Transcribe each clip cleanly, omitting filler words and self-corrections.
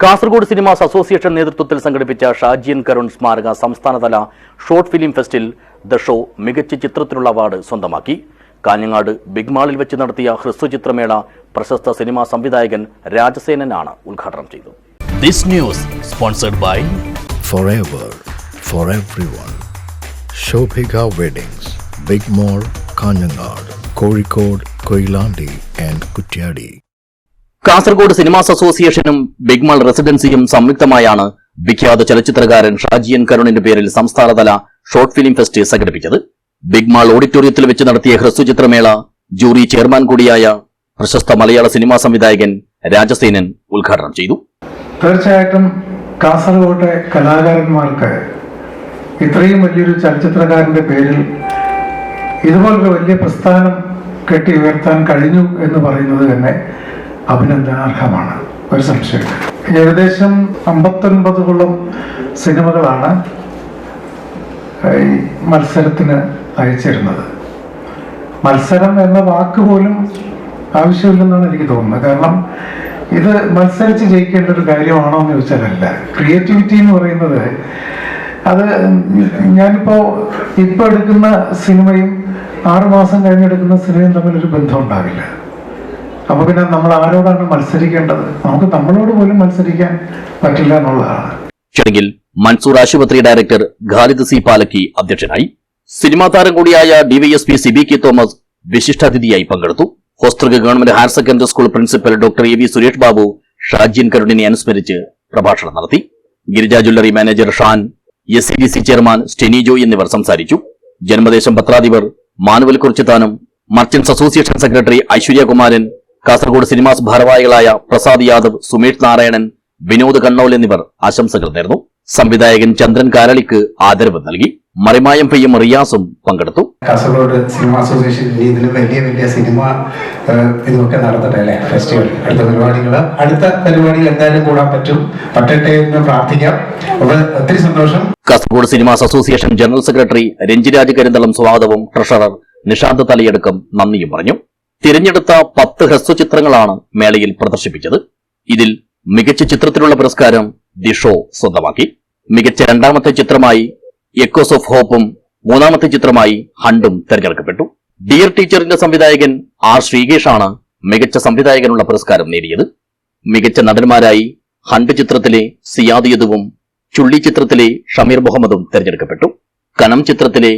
Kasaragod cinemas association നേതൃത്വത്തിൽ സംഘടിപ്പിച്ച ഷാജിയൻ കരുൺ സ്മാരക സംസ്ഥാനതല ഷോർട്ട് ഫിലിം ഫെസ്റ്റിൽ ദ ഷോ മികച്ച ചിത്രത്തിനുള്ള അവാർഡ് സ്വന്തമാക്കി. കാഞ്ഞങ്ങാട് ബിഗ് മാളിൽ വെച്ച് നടത്തിയ ഹ്രസ്വചിത്രമേള പ്രശസ്ത സിനിമാ സംവിധായകൻ രാജസേനനാണ് ഉദ്ഘാടനം ചെയ്തത്. This news sponsored by Forever for everyone. Shobhika Weddings, Big Mall, Kanyanad, Kozhikode, Koilandi and Kutyadi. Kasaragod cinemas അസോസിയേഷനും ബിഗ് മാൾ റെസിഡൻസിയും സംയുക്തമായാണ് വിഖ്യാത ചലച്ചിത്രകാരൻ ഷാജിയൻ കരുണിന്റെ പേരിൽ സംസ്ഥാനതല ഷോർട്ട് ഫിലിം ഫെസ്റ്റ് സംഘടിപ്പിച്ചത്. ബിഗ് മാൾ ഓഡിറ്റോറിയത്തിൽ വെച്ച് നടത്തിയ ഹ്രസ്വചിത്രമേള ജൂറി ചെയർമാൻ കൂടിയായ പ്രശസ്ത മലയാള സിനിമാ സംവിധായകൻ രാജസേനൻ ഉദ്ഘാടനം ചെയ്തു. തീർച്ചയായിട്ടും കാസർഗോട്ടെ കലാകാരന്മാർക്ക് ഇത്രയും വലിയൊരു ചലച്ചിത്രകാരന്റെ പേരിൽ ഇതുപോലൊരു വലിയ പ്രസ്ഥാനം കെട്ടി ഉയർത്താൻ കഴിഞ്ഞു എന്ന് പറയുന്നത് തന്നെ അഭിനന്ദനാർഹമാണ്. ഒരു സംശയമില്ല. ഏകദേശം 59 സിനിമകളാണ് ഈ മത്സരത്തിന് അയച്ചിരുന്നത്. മത്സരം എന്ന വാക്ക് പോലും ആവശ്യമില്ലെന്നാണ് എനിക്ക് തോന്നുന്നത്. കാരണം ഇത് മത്സരിച്ച് ജയിക്കേണ്ട ഒരു കാര്യമാണോ എന്ന് ചോദിച്ചാലല്ല. ക്രിയേറ്റിവിറ്റി എന്ന് പറയുന്നത് അത് ഇപ്പൊ എടുക്കുന്ന സിനിമയും 6 മാസം കഴിഞ്ഞെടുക്കുന്ന സിനിമയും തമ്മിലൊരു ബന്ധം ഉണ്ടാവില്ല. അപ്പൊ പിന്നെ നമ്മൾ ആരോടാണ് മത്സരിക്കേണ്ടത്? നമുക്ക് നമ്മളോട് പോലും മത്സരിക്കാൻ പറ്റില്ല എന്നുള്ളതാണ്. ചടങ്ങിൽ മൻസൂർ ആശുപത്രി ഡയറക്ടർ ഖാലിദ് സി പാലക്കി അധ്യക്ഷനായി. സിനിമാ താരം കൂടിയായ ഡിവൈഎസ്പി സിബി കെ തോമസ് വിശിഷ്ടാതിഥിയായി പങ്കെടുത്തു. ഹോസ്തൃക government higher secondary school principal doctor A V Suresh Babu ഷാജിയൻ കരുണിനെ അനുസ്മരിച്ച് പ്രഭാഷണം നടത്തി. Girija jewellery manager Shan, SCDC chairman Steny Joy എന്നിവർ സംസാരിച്ചു. ജന്മദേശം പത്രാധിപർ മാനുവൽ കുറിച്ചിത്താനും, merchants association secretary Aishwaryakumaran, Kasaragod cinemas ഭാരവാഹികളായ പ്രസാദ് യാദവ്, സുമേഷ് നാരായണൻ, വിനോദ് കണ്ണോൽ എന്നിവർ ആശംസകൾ നേർന്നു. സംവിധായകൻ ചന്ദ്രൻ കാരളിക്ക് ആദരവ് നൽകി. മറിമായം പെയ്യും റിയാസും പങ്കെടുത്തു. കാസർഗോഡ് സിനിമ അസോസിയേഷൻ ഇതിൽ വലിയ സിനിമ ഇതൊക്കെ നടത്തട്ടെ അല്ലെ. ഫെസ്റ്റിവൽ അടുത്ത പരിപാടികൾ എന്തായാലും കൂടാൻ പറ്റട്ടെ എന്ന് പ്രാർത്ഥിക്കാം. ഒത്തിരി സന്തോഷം. Kasaragod cinemas association general secretary Ranjiraj Karinthalam സ്വാഗതവും ട്രഷറർ നിഷാന്ത് തലയെടുക്കം നന്ദിയും പറഞ്ഞു. തിരഞ്ഞെടുത്ത 10 ഹ്രസ്വചിത്രങ്ങളാണ് മേളയിൽ പ്രദർശിപ്പിച്ചത്. ഇതിൽ മികച്ച ചിത്രത്തിനുള്ള പുരസ്കാരം ദി ഷോ സ്വന്തമാക്കി. മികച്ച രണ്ടാമത്തെ ചിത്രമായി എക്കോസ് ഓഫ് ഹോപ്പും 3ാമത്തെ ചിത്രമായി ഹണ്ടും തെരഞ്ഞെടുക്കപ്പെട്ടു. ഡിയർ ടീച്ചറിന്റെ സംവിധായകൻ ആർ ശ്രീകേഷാണ് മികച്ച സംവിധായകനുള്ള പുരസ്കാരം നേടിയത്. മികച്ച നടന്മാരായി ഹണ്ട് ചിത്രത്തിലെ സിയാദ് യദുവും ചുള്ളി ചിത്രത്തിലെ ഷമീർ മുഹമ്മദും തെരഞ്ഞെടുക്കപ്പെട്ടു. കനം ചിത്രത്തിലെ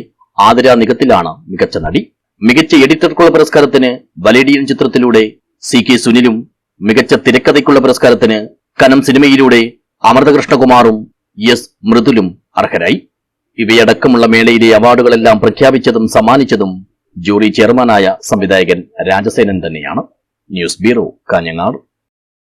ആതിര നികത്തിലാണ് മികച്ച നടി. മികച്ച എഡിറ്റർക്കുള്ള പുരസ്കാരത്തിന് വലേഡിയൻ ചിത്രത്തിലൂടെ CK സുനിലും, മികച്ച തിരക്കഥയ്ക്കുള്ള പുരസ്കാരത്തിന് കനം സിനിമയിലൂടെ അമൃതകൃഷ്ണകുമാറും S മൃദുലും അർഹരായി. ഇവയടക്കമുള്ള മേളയിലെ അവാർഡുകളെല്ലാം പ്രഖ്യാപിച്ചതും സമ്മാനിച്ചതും ജൂറി ചെയർമാനായ സംവിധായകൻ രാജസേനൻ തന്നെയാണ്. News bureau, Kanhangad.